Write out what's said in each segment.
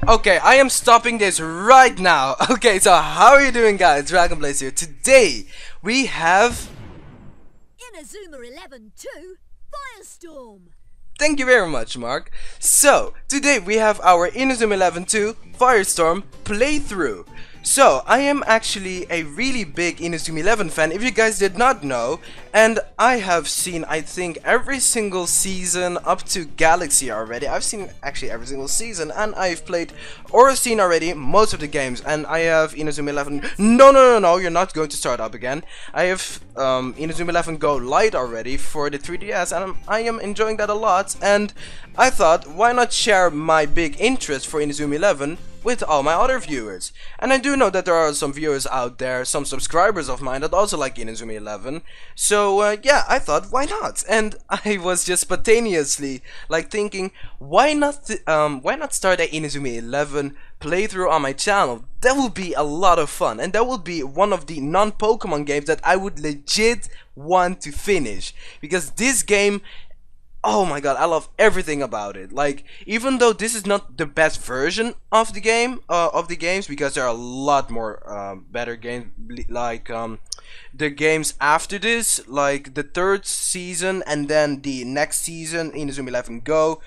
Okay, I am stopping this right now. Okay, so how are you doing, guys? Dragon Blaze here. Today we have Inazuma 11 2 Firestorm. Thank you very much, Mark. So, today we have our Inazuma 11 2 Firestorm playthrough. So, I am actually a really big Inazuma 11 fan, if you guys did not know, and I have seen, I think, every single season up to Galaxy already. I've seen actually every single season, and I've played or seen already most of the games, and I have Inazuma 11. No, you're not going to start up again. I have Inazuma 11 Go Lite already for the 3DS, and I am enjoying that a lot, and I thought, why not share my big interest for Inazuma 11 with all my other viewers. And I do know that there are some viewers out there, some subscribers of mine that also like Inazuma 11. So yeah, I thought, why not? And I was just spontaneously like thinking, why not start a Inazuma 11 playthrough on my channel? That would be a lot of fun, and that would be one of the non-Pokemon games that I would legit want to finish, because this game, oh my god, I love everything about it. Like, even though this is not the best version of the game, of the games, because there are a lot more better games, like the games after this, like the third season and then the next season, Inazuma 11 Go,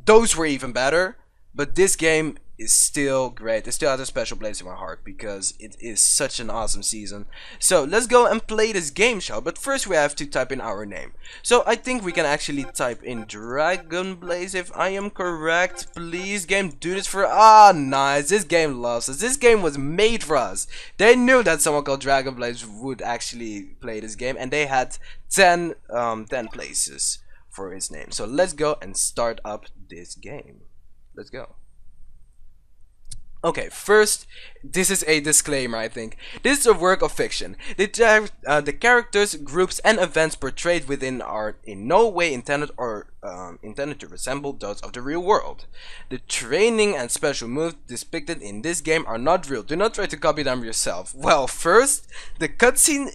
those were even better. But this game is still great. It still has a special place in my heart because it is such an awesome season. So let's go and play this game, shall we? But first we have to type in our name. So I think we can actually type in Dragon Blaze if I am correct. Please, game, do this for nice. This game loves us. This game was made for us. They knew that someone called Dragon Blaze would actually play this game, and they had 10 places for his name. So let's go and start up this game. Let's go. Okay, first, this is a disclaimer, I think. This is a work of fiction. The characters, groups, and events portrayed within are in no way intended to resemble those of the real world. The training and special moves depicted in this game are not real. Do not try to copy them yourself. Well, first, the cutscenes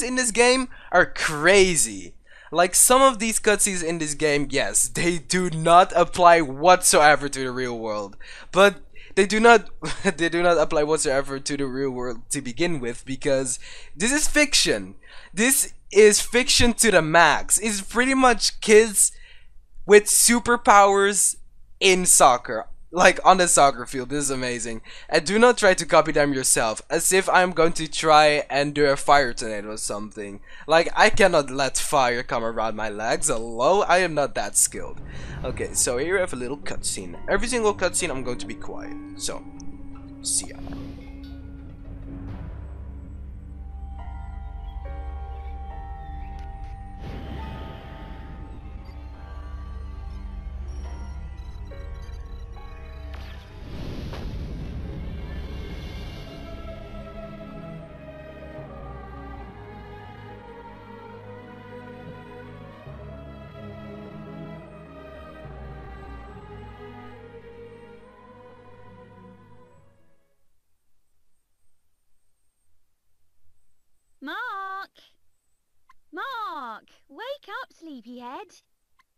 in this game are crazy. Like, some of these cutscenes in this game, yes, they do not apply whatsoever to the real world. But they do not apply whatsoever to the real world to begin with, because this is fiction. This is fiction to the max. It's pretty much kids with superpowers in soccer. Like, on the soccer field. This is amazing. And do not try to copy them yourself, as if I'm going to try and do a fire tornado or something. Like, I cannot let fire come around my legs. Hello? I am not that skilled. Okay, so here we have a little cutscene. Every single cutscene I'm going to be quiet. So, see ya. Mark! Wake up, sleepyhead!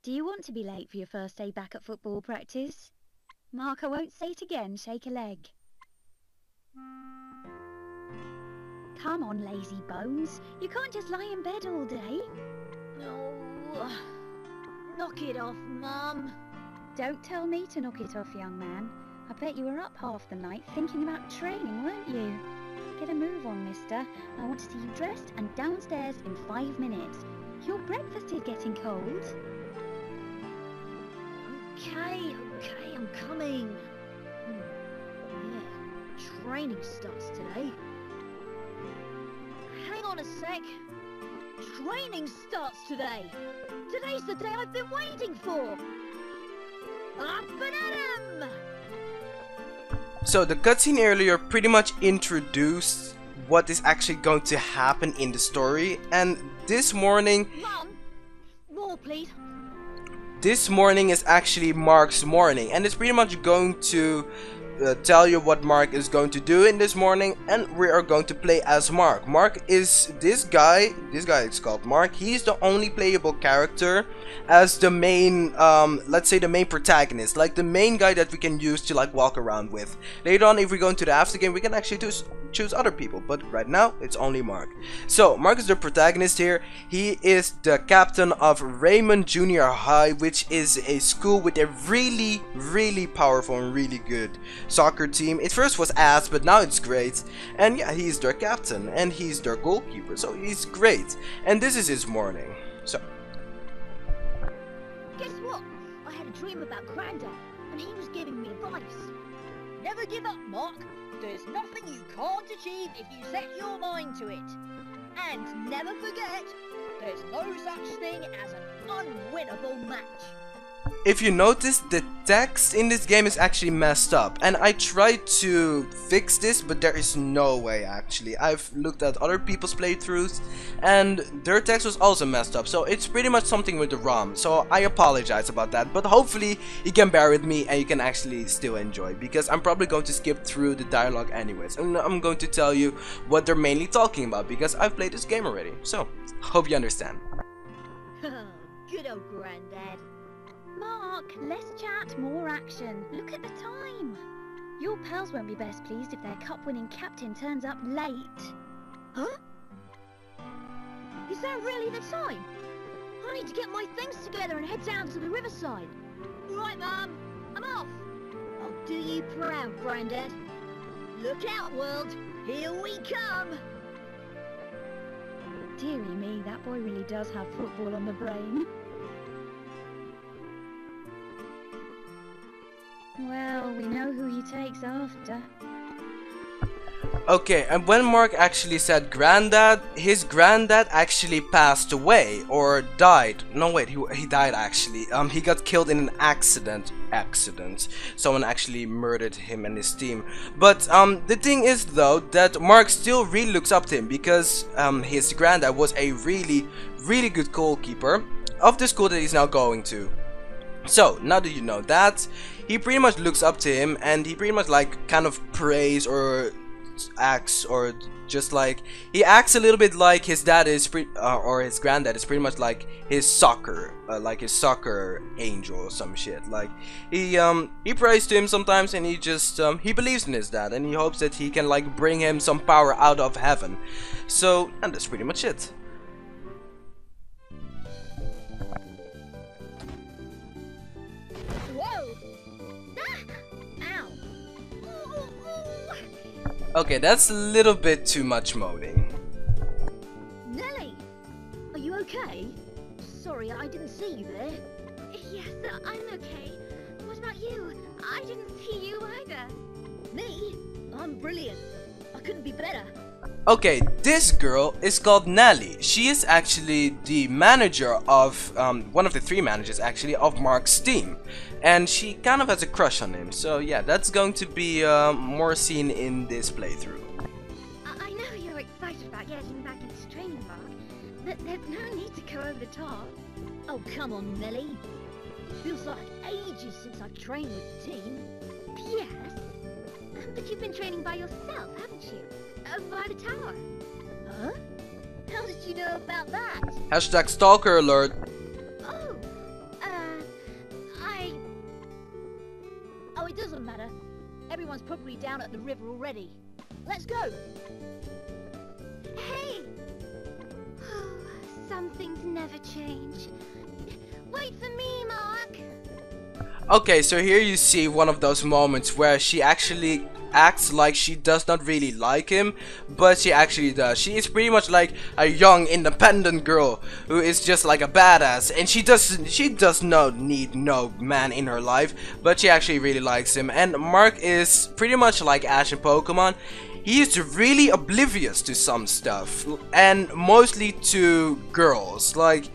Do you want to be late for your first day back at football practice? Mark, I won't say it again, shake a leg. Come on, lazy bones. You can't just lie in bed all day. Oh, knock it off, Mum. Don't tell me to knock it off, young man. I bet you were up half the night thinking about training, weren't you? Get a move on, mister. I want to see you dressed and downstairs in 5 minutes. Your breakfast is getting cold. Okay, I'm coming. Yeah, training starts today. Hang on a sec. Training starts today. Today's the day I've been waiting for. Up and at 'em! So the cutscene earlier pretty much introduced what is actually going to happen in the story, and this morning... Mum, more please. This morning is actually Mark's morning, and it's pretty much going to tell you what Mark is going to do in this morning, and we are going to play as Mark. Mark is this guy is called Mark. He's the only playable character as the main, let's say the main protagonist, like the main guy that we can use to like walk around with. Later on, if we go into the after game, we can actually choose other people, but right now it's only Mark. So Mark is the protagonist here. He is the captain of Raymond Junior High, which is a school with a really powerful and really good soccer team. It first was ass, but now it's great. And yeah, he's their captain and he's their goalkeeper, so he's great. And this is his morning. So Guess what? I had a dream about Grandad, and he was giving me advice. Never give up, Mark. There's nothing you can't achieve if you set your mind to it. And never forget, there's no such thing as an unwinnable match. if you notice, the text in this game is actually messed up, and I tried to fix this, but there is no way actually. I've looked at other people's playthroughs and their text was also messed up, so it's pretty much something with the ROM, so I apologize about that, but hopefully you can bear with me and you can actually still enjoy, because I'm probably going to skip through the dialogue anyways, and I'm going to tell you what they're mainly talking about, because I've played this game already, so hope you understand. Good old Grandad. Mark, less chat, more action. Look at the time. Your pals won't be best pleased if their cup-winning captain turns up late. Huh? Is that really the time? I need to get my things together and head down to the riverside. Right, Mum, I'm off. I'll do you proud, Grandad. Look out, world. Here we come. Dearie me, that boy really does have football on the brain. Well, we know who he takes after. Okay, and when Mark actually said granddad, his granddad actually passed away or died. No wait, he died actually. He got killed in an accident. Someone actually murdered him and his team. But the thing is though that Mark still really looks up to him, because his granddad was a really good goalkeeper of the school that he's now going to. So now that you know that, he pretty much looks up to him, and he pretty much like kind of prays or acts, or just like he acts a little bit like his dad is or his granddad is pretty much like his soccer angel or some shit. Like he prays to him sometimes, and he just he believes in his dad, and he hopes that he can like bring him some power out of heaven. So, and that's pretty much it. Okay, that's a little bit too much moaning. Nelly, are you okay? Sorry, I didn't see you there. Yes, I'm okay. What about you? I didn't see you either. Me? I'm brilliant. I couldn't be better. Okay, this girl is called Nelly. She is actually the manager of, one of the 3 managers actually, of Mark's team. And she kind of has a crush on him. So yeah, that's going to be more seen in this playthrough. I know you're excited about getting back into training, Mark, but there's no need to go over the top. Oh, come on, Nelly. Feels like ages since I've trained with the team. Yes, but you've been training by yourself, haven't you? By the tower. Huh? How did you know about that? Hashtag stalker alert. Oh, Oh, it doesn't matter. Everyone's probably down at the river already. Let's go. Hey! Oh, some things never change. Wait for me, Mark. Okay, so here you see one of those moments where she actually acts like she does not really like him, but she actually does. She is pretty much like a young independent girl who is just like a badass, and she does not need no man in her life, but she actually really likes him. And Mark is pretty much like Ash in Pokemon. He is really oblivious to some stuff, and mostly to girls. Like,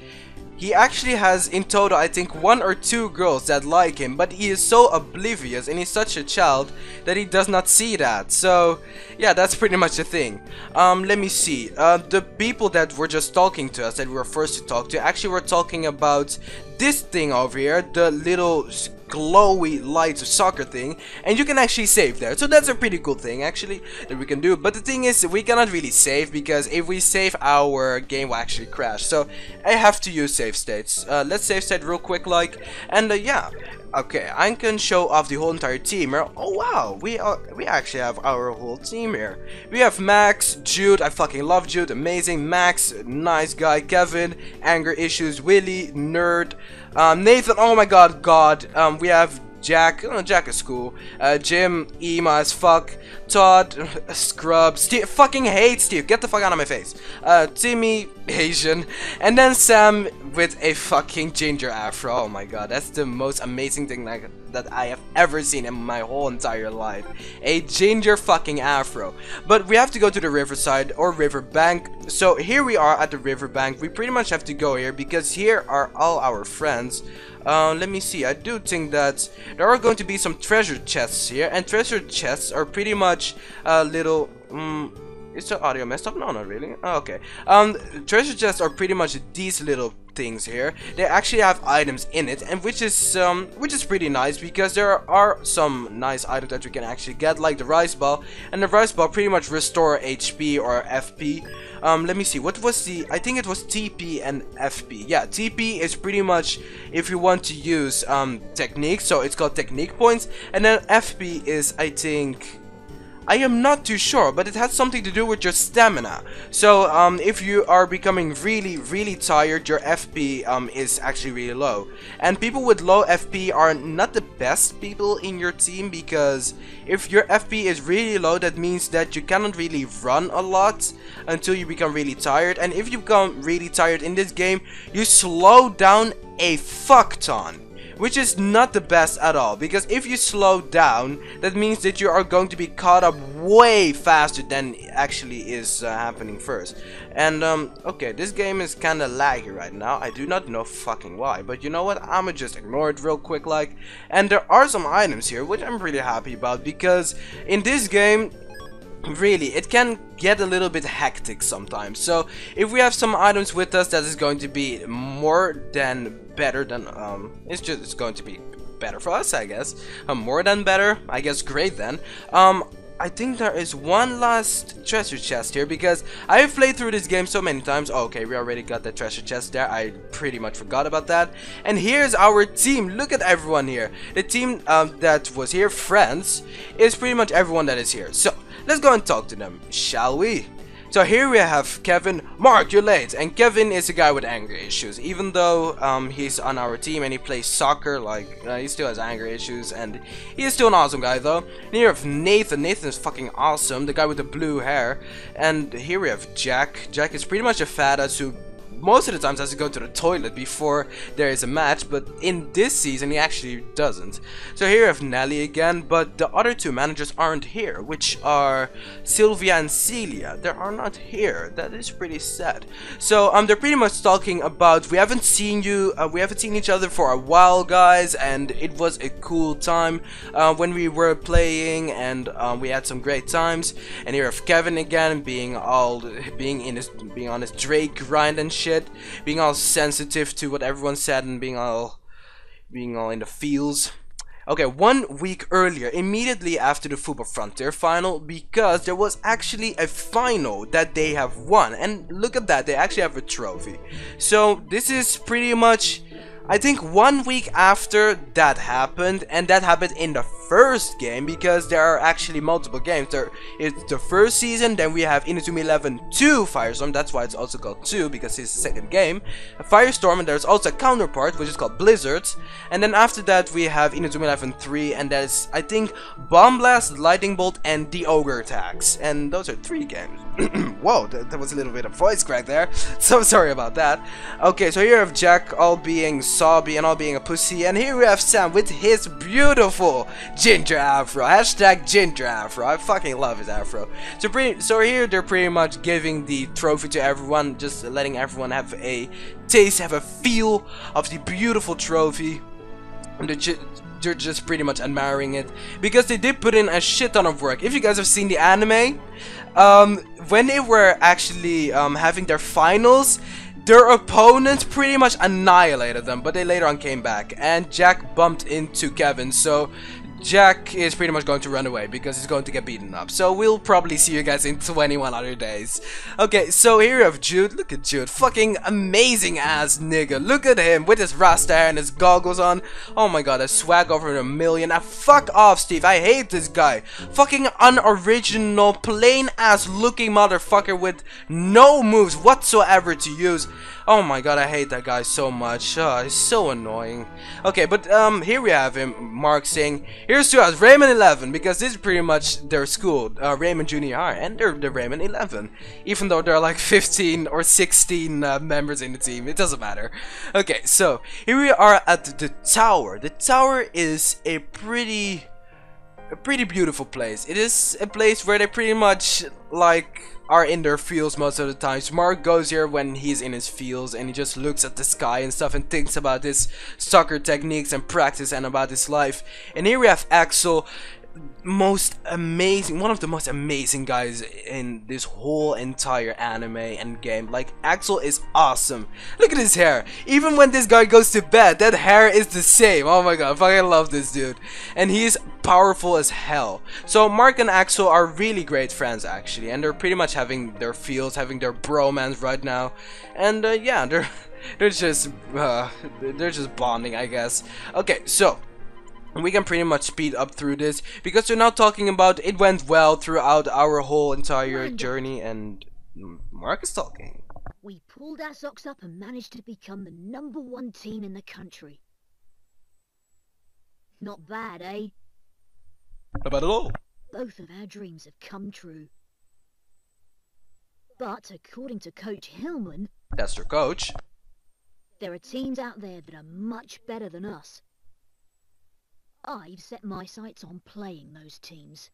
he actually has in total I think 1 or 2 girls that like him, but he is so oblivious and he's such a child that he does not see that. So yeah, that's pretty much the thing. Let me see, the people that were just talking to us, that we were first to talk to, actually were talking about this thing over here, the little glowy lights soccer thing, and you can actually save there. So that's a pretty cool thing actually that we can do. But the thing is, we cannot really save, because if we save, our game will actually crash. So I have to use save states. Let's save state real quick, like, and yeah. Okay, I can show off the whole entire team here. Oh wow, we actually have our whole team here. We have Max, Jude, I fucking love Jude, amazing. Max, nice guy. Kevin, anger issues. Willie, nerd. Nathan, oh my god, we have Jack, Jack is cool. Jim, emo as fuck. Todd, scrub. Steve, fucking hate Steve, get the fuck out of my face. Timmy, Asian. And then Sam with a fucking ginger afro. Oh my god, that's the most amazing thing that I have ever seen in my whole entire life. A ginger fucking afro. But we have to go to the riverside or riverbank. So here we are at the riverbank. We pretty much have to go here because here are all our friends. Let me see. I do think that there are going to be some treasure chests here, and treasure chests are pretty much little. Is the audio messed up? No, not really. Oh, okay. Treasure chests are pretty much these little things here. They actually have items in it, and which is pretty nice, because there are some nice items that we can actually get, like the rice ball, and the rice ball pretty much restore HP or FP. Let me see, what was the, I think it was TP and FP. Yeah, TP is pretty much if you want to use technique, so it's called technique points, and then FP is, I think, I am not too sure, but it has something to do with your stamina. So if you are becoming really tired, your FP is actually really low. And people with low FP are not the best people in your team, because if your FP is really low, that means that you cannot really run a lot until you become really tired. And if you become really tired in this game, you slow down a fuck ton, which is not the best at all, because if you slow down, that means that you are going to be caught up way faster than actually is happening first. And okay, this game is kinda laggy right now. I do not know fucking why, but you know what, I'ma just ignore it real quick, like. And there are some items here which I'm really happy about, because in this game, really, it can get a little bit hectic sometimes. So if we have some items with us, that is going to be more than better than it's going to be better for us, I guess. More than better, I guess. Great then. I think there is one last treasure chest here, because I have played through this game so many times. Oh, okay, we already got the treasure chest there. I pretty much forgot about that. And here's our team. Look at everyone here. The team that was here, friends, is pretty much everyone that is here. So let's go and talk to them, shall we? So here we have Kevin. Mark, you're late. And Kevin is a guy with anger issues. Even though he's on our team and he plays soccer, like, he still has anger issues. And he is still an awesome guy, though. And here we have Nathan. Nathan is fucking awesome, the guy with the blue hair. And here we have Jack. Jack is pretty much a fat ass who most of the times has to go to the toilet before there is a match, but in this season he actually doesn't. So here we have Nelly again, but the other two managers aren't here, which are Sylvia and Celia. They are not here. That is pretty sad. So they're pretty much talking about, we haven't seen each other for a while, guys, and it was a cool time when we were playing, and we had some great times. And here we have Kevin again, being on his Drake grind and shit. Being all sensitive to what everyone said, and being all in the feels. Okay, 1 week earlier, immediately after the Football Frontier final, because there was actually a final that they have won, and look at that, they actually have a trophy. So this is pretty much, I think, 1 week after that happened, and that happened in the first game, because there are actually multiple games. It's the first season, then we have Inazuma 11 2 Firestorm, that's why it's also called 2, because it's the second game. Firestorm, and there's also a counterpart, which is called Blizzard. And then after that, we have Inazuma 11 3, and that is, I think, Bomb Blast, Lightning Bolt, and the Ogre Attacks. And those are 3 games. Whoa, that was a little bit of voice crack there. So sorry about that. Okay, so here we have Jack all being sobby and all being a pussy, and here we have Sam with his beautiful ginger afro. Hashtag ginger afro. I fucking love his afro. So here they're pretty much giving the trophy to everyone, just letting everyone have a taste, have a feel of the beautiful trophy. And they're just pretty much admiring it, because they did put in a shit ton of work. If you guys have seen the anime, when they were actually having their finals, their opponent pretty much annihilated them, but they later on came back, and Jack bumped into Kevin, so Jack is pretty much going to run away because he's going to get beaten up. So we'll probably see you guys in 21 other days. Okay, so here you have Jude. Look at Jude. Fucking amazing ass nigga. Look at him with his rasta hair and his goggles on. Oh my god, a swag over a million. Now fuck off, Steve. I hate this guy. Fucking unoriginal, plain ass looking motherfucker with no moves whatsoever to use. Oh my god, I hate that guy so much. It's so annoying. Okay, but here we have him, Mark saying, here's to us, Raymond 11, because this is pretty much their school, Raymond Junior High, and they're the Raymond 11. Even though there are like 15 or 16 members in the team, it doesn't matter. Okay, so here we are at the tower. The tower is a pretty beautiful place. It is a place where they pretty much like are in their fields most of the times. Mark goes here when he's in his fields and he just looks at the sky and stuff and thinks about his soccer techniques and practice and about his life. And here we have Axel, one of the most amazing guys in this whole entire anime and game. Like, Axel is awesome. Look at his hair. Even when this guy goes to bed, that hair is the same. Oh my god, I fucking love this dude. And he's powerful as hell. So Mark and Axel are really great friends actually, and they're pretty much having their feels, having their bromance right now. And yeah, they're just bonding, I guess. Okay, so we can pretty much speed up through this because we're now talking about it went well throughout our whole entire journey, and Mark is talking. We pulled our socks up and managed to become the #1 team in the country. Not bad, eh? Not bad at all. Both of our dreams have come true. But according to Coach Hillman, that's their coach, there are teams out there that are much better than us. I've set my sights on playing those teams.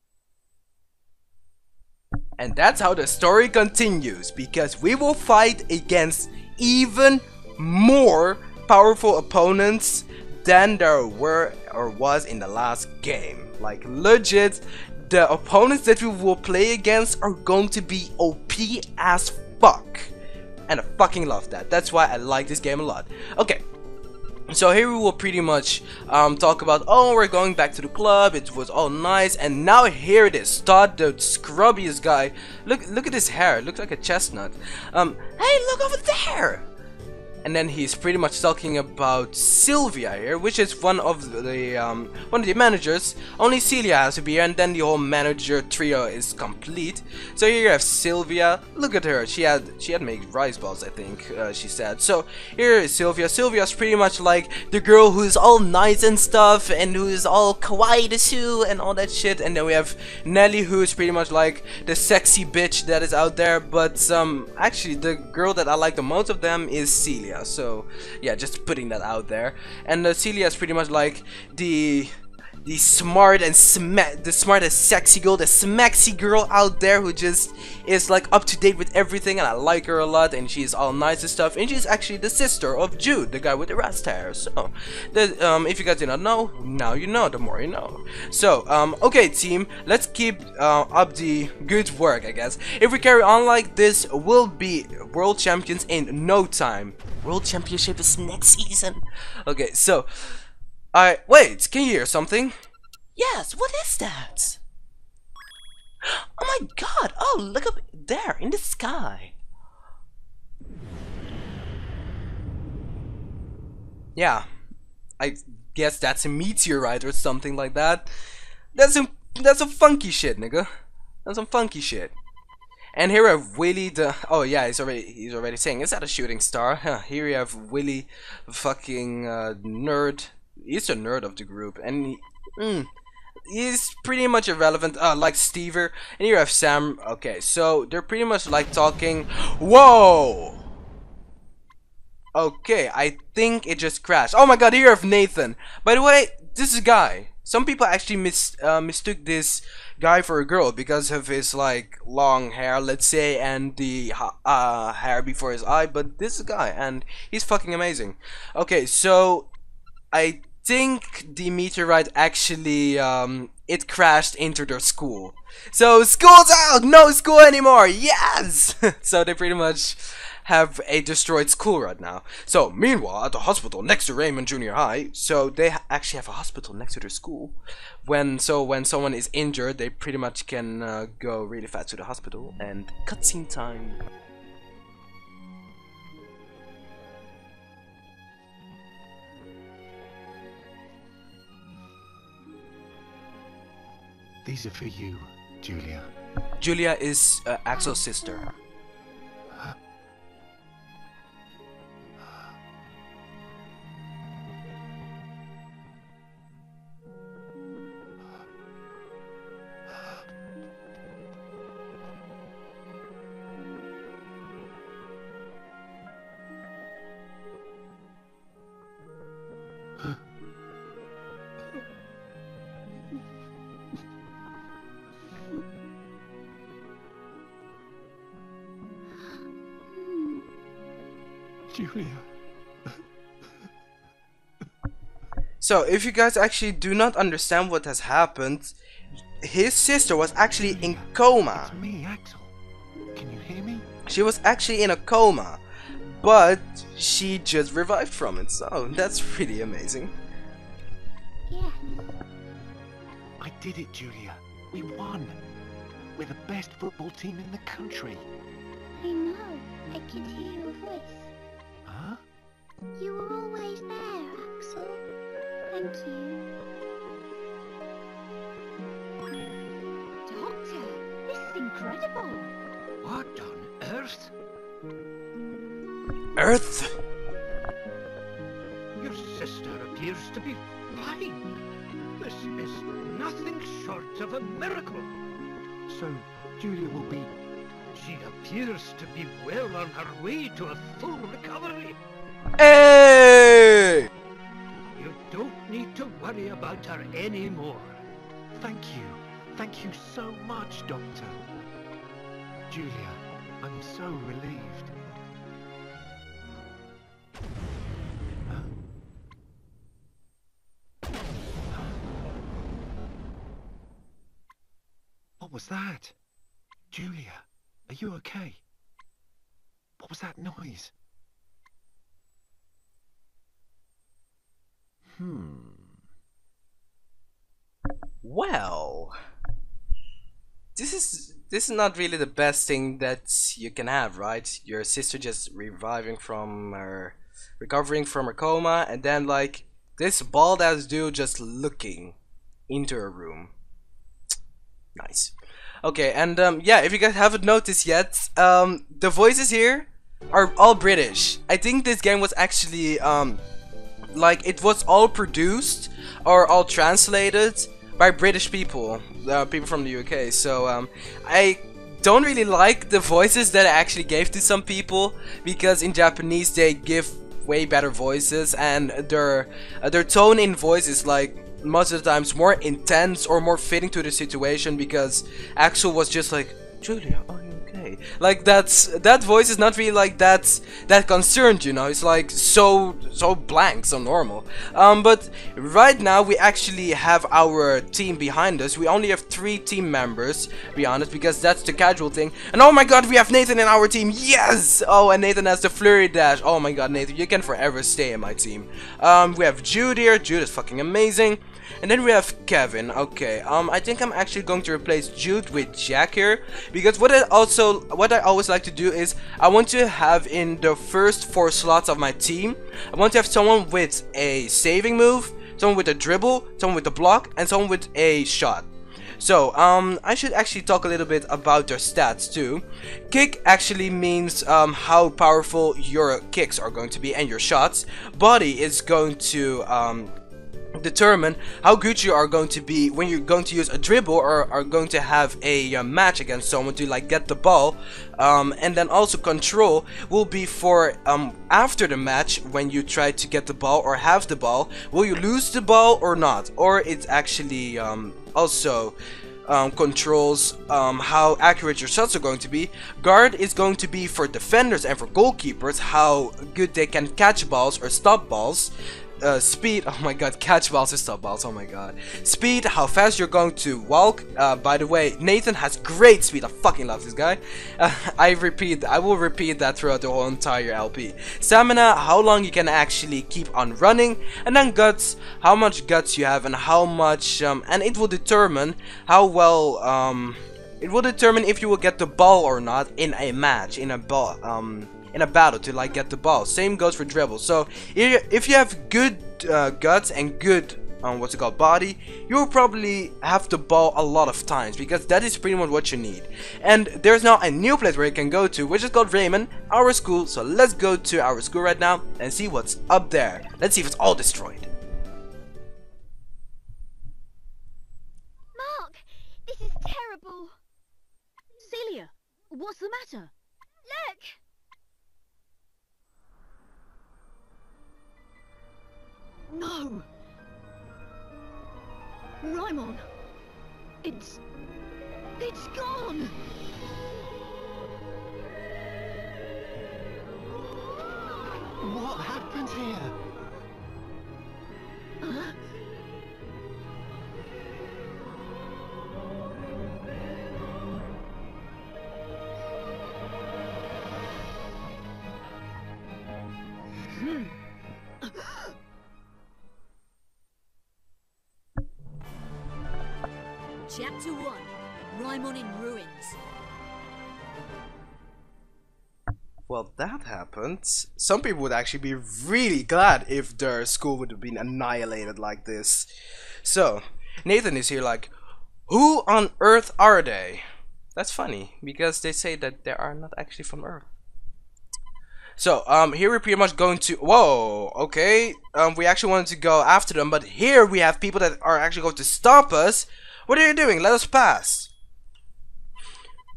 And that's how the story continues, because we will fight against even more powerful opponents than there were or was in the last game. Like, legit, the opponents that we will play against are going to be OP as fuck. And I fucking love that. That's why I like this game a lot. Okay. So here we will pretty much talk about, oh, we're going back to the club, it was all nice, and now here it is, Todd, the scrubbiest guy. Look at his hair, it looks like a chestnut. Hey, look over there! And then he's pretty much talking about Sylvia here, which is one of the managers. Only Celia has to be here, and then the whole manager trio is complete. So here you have Sylvia. Look at her. She had made rice balls, I think she said. So here is Sylvia. Sylvia's pretty much like the girl who's all nice and stuff, and who's all kawaii desu and all that shit. And then we have Nelly, who's pretty much like the sexy bitch that is out there. But actually, the girl that I like the most of them is Celia. So yeah, just putting that out there. And Celia is pretty much like the smart and the smartest sexy girl, the smaxy girl out there who just is like up to date with everything, and I like her a lot, and she's all nice and stuff, and she's actually the sister of Jude, the guy with the rasta hair. So if you guys did not know, now you know, the more you know. So okay team, let's keep up the good work, I guess. If we carry on like this, we'll be world champions in no time. World championship is next season. Okay, so wait, can you hear something? Yes, what is that? Oh my god, oh, look up there in the sky. Yeah, I guess that's a meteorite or something like that. That's some funky shit, nigga. That's some funky shit. And here we have Willy the... Oh yeah, he's already saying, is that a shooting star? Huh, here we have Willy, fucking nerd. He's a nerd of the group, and he's pretty much irrelevant, like Stever. And here you have Sam. Okay, so they're pretty much like talking. Whoa! Okay, I think it just crashed. Oh my god, here you have Nathan. By the way, this is a guy. Some people actually mistook this guy for a girl because of his like long hair, let's say, and the hair before his eye, but this is a guy, and he's fucking amazing. Okay, so I think the meteorite actually it crashed into their school. So school's out, no school anymore. Yes. So they pretty much have a destroyed school right now. So meanwhile, at the hospital next to Raymond Junior High, so they actually have a hospital next to their school. When someone is injured, they pretty much can go really fast to the hospital. And cutscene time. These are for you, Julia. Julia is Axel's sister. Julia. So, if you guys actually do not understand what has happened, his sister was actually in coma. It's me, Axel. Can you hear me? She was actually in a coma, but she just revived from it, so that's really amazing. Yes. I did it, Julia. We won. We're the best football team in the country. I know. I can hear your voice. Huh? You were always there, Axel. Thank you. Doctor, this is incredible. What on earth? Earth? Your sister appears to be fine. This is nothing short of a miracle. So, Julia will be... She appears to be well on her way to a full recovery. Hey! You don't need to worry about her anymore. Thank you. Thank you so much, Doctor. Julia, I'm so relieved. What was that? Julia, are you okay? What was that noise? Well, this is not really the best thing that you can have, right? Your sister just recovering from her coma, and then like this bald ass dude just looking into her room. Nice. Okay, and yeah, if you guys haven't noticed yet, the voices here are all British. I think this game was actually like it was all produced or all translated by British people, people from the UK. So I don't really like the voices that I actually gave to some people, because in Japanese they give way better voices, and their tone in voice is like most of the times more intense or more fitting to the situation, because Axel was just like, Julia, are you okay? Like that voice is not really like that concerned, you know. It's like so blank, so normal. But right now we actually have our team behind us. We only have 3 team members, to be honest, because that's the casual thing. And oh my god, we have Nathan in our team. Yes! Oh, and Nathan has the flurry dash. Oh my god, Nathan, you can forever stay in my team. We have Jude here. Jude is fucking amazing. And then we have Kevin. Okay, I think I'm actually going to replace Jude with Jack here, because what I always like to do is I want to have in the first 4 slots of my team, I want to have someone with a saving move, someone with a dribble, someone with a block, and someone with a shot. So, I should actually talk a little bit about their stats too. Kick actually means how powerful your kicks are going to be and your shots. Body is going to determine how good you are going to be when you're going to use a dribble or are going to have a match against someone to like get the ball, and then also control will be for after the match when you try to get the ball or have the ball, will you lose the ball or not, or it's actually also controls how accurate your shots are going to be. Guard is going to be for defenders and for goalkeepers, how good they can catch balls or stop balls. speed. Oh my god, catch balls and stop balls. Oh my god. Speed, how fast you're going to walk. By the way, Nathan has great speed. I fucking love this guy. I will repeat that throughout the whole entire LP. Stamina, how long you can actually keep on running. And then guts, how much guts you have and how much, and it will determine how well, it will determine if you will get the ball or not in a match, in a battle to like get the ball. Same goes for dribble. So if you have good guts and good body, you will probably have the ball a lot of times because that is pretty much what you need. And there's now a new place where you can go to, which is called Raymond, our school. So let's go to our school right now and see what's up there. Let's see if it's all destroyed. Mark, this is terrible. Celia, what's the matter? Look! No! Raimon! It's gone! What happened here? Chapter 1, Raimon in Ruins. Well, that happened. Some people would actually be really glad if their school would have been annihilated like this. So, Nathan is here like, who on Earth are they? That's funny, because they say that they are not actually from Earth. So, here we're pretty much going to... Whoa, okay. We actually wanted to go after them, but here we have people that are actually going to stop us. What are you doing? Let us pass.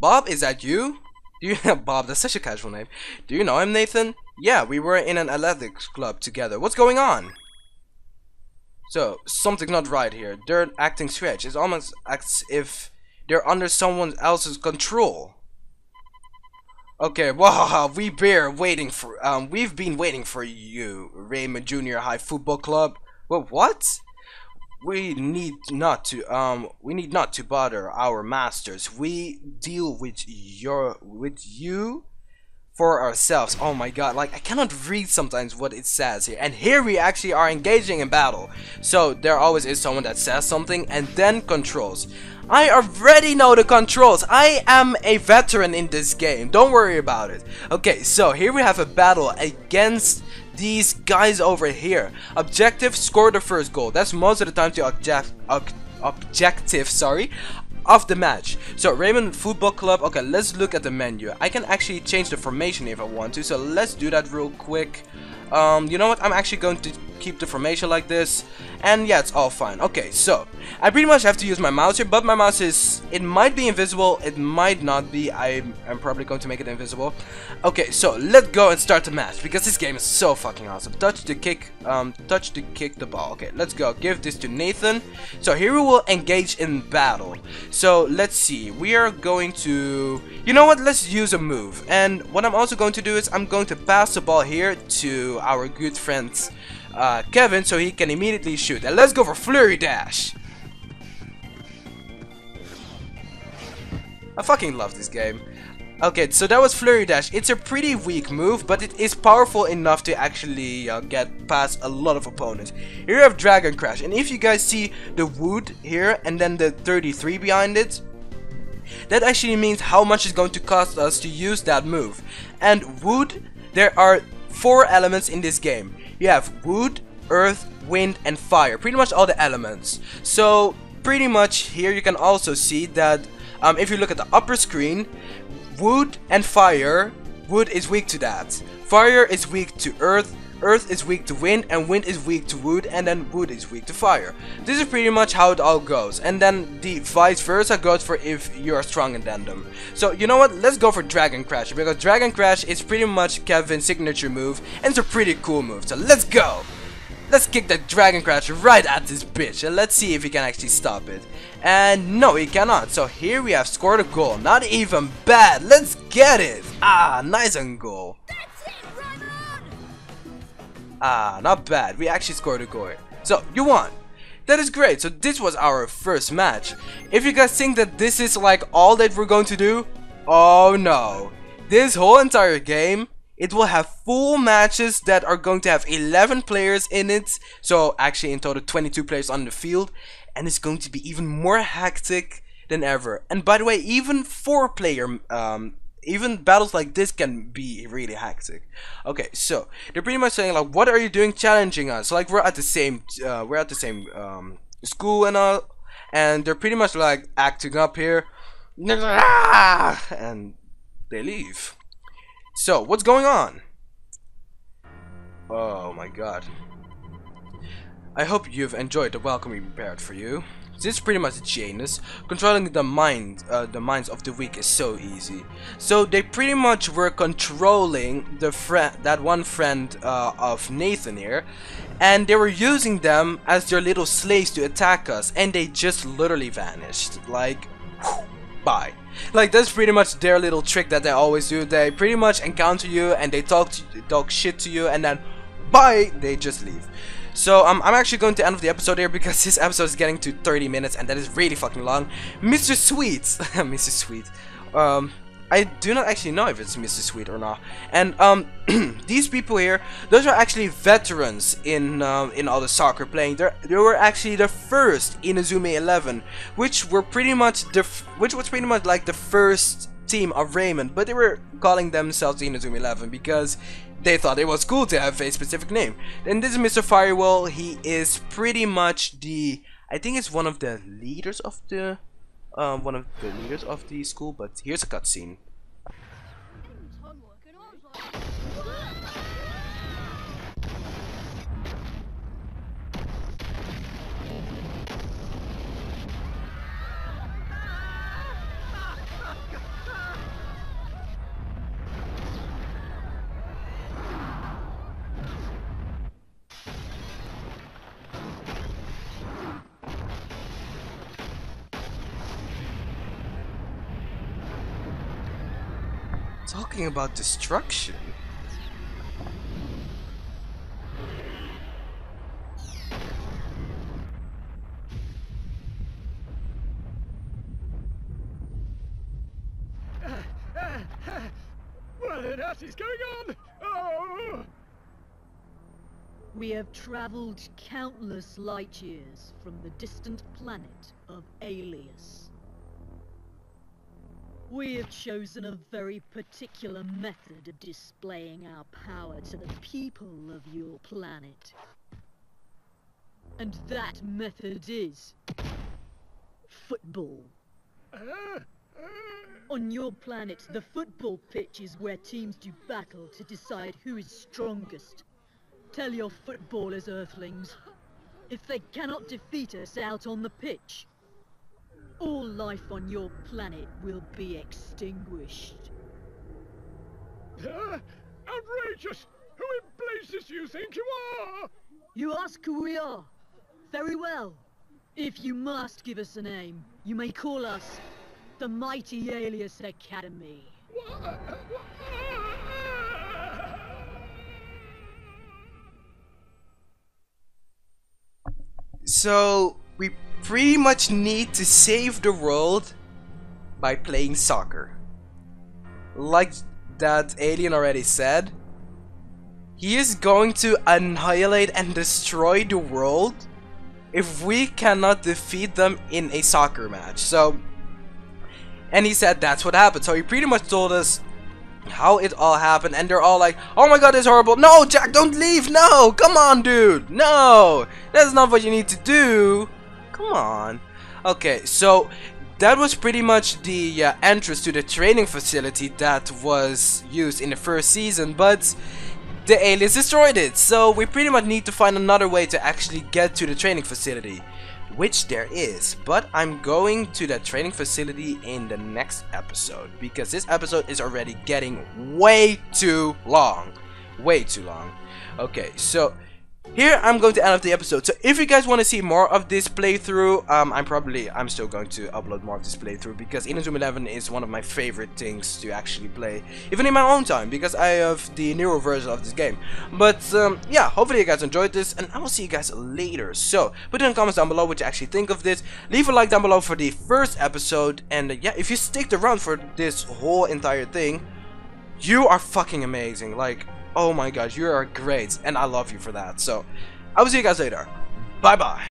Bob, is that you? Do you Bob, that's such a casual name. Do you know him, Nathan? Yeah, we were in an athletics club together. What's going on? So, something's not right here. They're acting strange. It almost acts if they're under someone else's control. Okay, wow, we've been waiting for you, Raymond Junior High Football Club. Well, what? We need not to bother our masters. We deal with you for ourselves. Oh my god, like I cannot read sometimes what it says here. And here we actually are engaging in battle. So there always is someone that says something and then controls. I already know the controls. I am a veteran in this game. Don't worry about it. Okay, so here we have a battle against these guys over here. Objective, score the first goal. That's most of the time the objective, of the match. So Raymond Football Club. Okay, let's look at the menu. I can actually change the formation if I want to. So let's do that real quick. You know what? I'm actually going to keep the formation like this. And yeah, it's all fine. Okay, so I pretty much have to use my mouse here, but my mouse it might be invisible, it might not be. I'm probably going to make it invisible. Okay, so let's go and start the match because this game is so fucking awesome. Touch to kick the ball. Okay, let's go. Give this to Nathan. So here we will engage in battle. So let's see. We are going to, you know what? Let's use a move. And what I'm also going to do is I'm going to pass the ball here to our good friends. Kevin, so he can immediately shoot. And let's go for Flurry Dash. I fucking love this game. Okay, so that was Flurry Dash. It's a pretty weak move, but it is powerful enough to actually get past a lot of opponents. Here you have Dragon Crash, and if you guys see the wood here and then the 33 behind it, that actually means how much it's going to cost us to use that move. And wood, there are 4 elements in this game. You have wood, earth, wind, and fire. Pretty much all the elements. So pretty much here you can also see that if you look at the upper screen, wood and fire, wood is weak to that. Fire is weak to earth, earth is weak to wind, and wind is weak to wood, and then wood is weak to fire. This is pretty much how it all goes. And then the vice versa goes for if you're stronger than them. So you know what, let's go for Dragon Crash, because Dragon Crash is pretty much Kevin's signature move, and it's a pretty cool move. So let's go! Let's kick that Dragon Crash right at this bitch, and let's see if he can actually stop it. And no, he cannot. So here we have scored a goal. Not even bad. Let's get it. Ah, nice and goal. That's it, Raimon! Ah, not bad. We actually scored a goal. So, you won. That is great. So this was our first match. If you guys think that this is like all that we're going to do, oh no. This whole entire game, it will have full matches that are going to have 11 players in it. So actually in total 22 players on the field. And it's going to be even more hectic than ever. And by the way, even 4-player even battles like this can be really hectic. Okay, so they're pretty much saying like, what are you doing challenging us? Like we're at the same school and all, and they're pretty much like acting up here, and they leave. So what's going on? Oh my god. I hope you've enjoyed the welcome we prepared for you. This is pretty much Janus. Controlling the minds of the weak is so easy. So they pretty much were controlling that one friend of Nathan here, and they were using them as their little slaves to attack us, and they just literally vanished. Like, whew, bye. Like that's pretty much their little trick that they always do. They pretty much encounter you and they talk shit to you, and then bye, they just leave. So I'm actually going to end the episode here because this episode is getting to 30 minutes and that is really fucking long. Mr. Sweet, Mr. Sweet. I do not actually know if it's Mr. Sweet or not. And these people here, those are actually veterans in all the soccer playing. They were actually the first Inazuma 11, which was pretty much like the first team of Raymond, but they were calling themselves Inazuma 11 because they thought it was cool to have a specific name. And this is Mr. Firewall. He is pretty much I think it's one of the leaders of the school. But here's a cutscene. Talking about destruction. What on earth is going on? Oh! We have traveled countless light years from the distant planet of Alias. We have chosen a very particular method of displaying our power to the people of your planet. And that method is football. On your planet, the football pitch is where teams do battle to decide who is strongest. Tell your footballers, Earthlings, if they cannot defeat us out on the pitch, all life on your planet will be extinguished. Outrageous! Who in blazes do you think you are? You ask who we are? Very well. If you must give us a name, you may call us the Mighty Alias Academy. So we pretty much need to save the world by playing soccer. Like that alien already said, he is going to annihilate and destroy the world if we cannot defeat them in a soccer match. So, and he said that's what happened. So he pretty much told us how it all happened, and they're all like, oh my god, it's horrible. No, Jack, don't leave. No, come on, dude. No, that's not what you need to do. Come on. Okay, so that was pretty much the entrance to the training facility that was used in the first season, but the aliens destroyed it. So we pretty much need to find another way to actually get to the training facility, which there is, but I'm going to that training facility in the next episode because this episode is already getting way too long. Okay, so here I'm going to end up the episode. So if you guys want to see more of this playthrough, I'm still going to upload more of this playthrough, because Inazuma 11 is one of my favorite things to actually play, even in my own time, because I have the newer version of this game. But yeah, hopefully you guys enjoyed this, and I will see you guys later. So put in the comments down below what you actually think of this. Leave a like down below for the first episode, and yeah, if you sticked around for this whole entire thing, you are fucking amazing. Like, oh my god, you are great, and I love you for that. So I will see you guys later. Bye bye.